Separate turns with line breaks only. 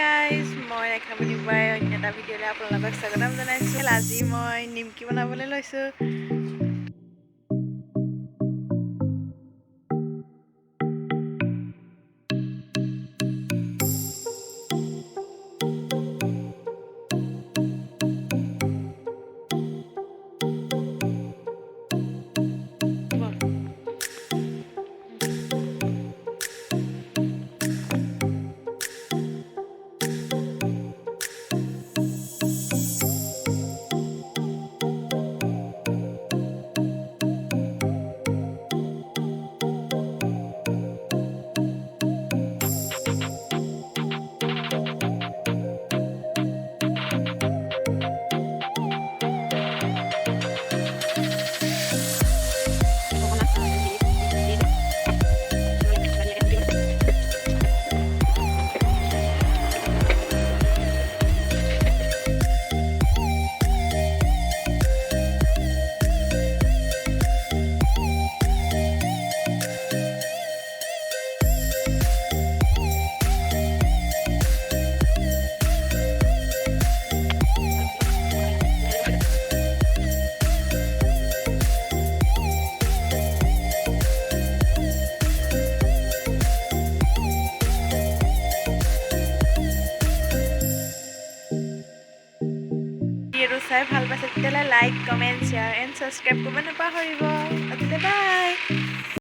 Guys মই Rekhamoni by অন্য এটা ভিডিঅ'লৈ আপোনালোকক স্বাগতম জনাইছোঁ। আজি মই নিমকি বনাবলৈ লৈছোঁ। ভিডিঅ'টো চাই ভাল পাইছে তেতিয়াহ'লে like, comment, share and subscribe কৰিব নাপাহৰিব। আজিলৈ বাই।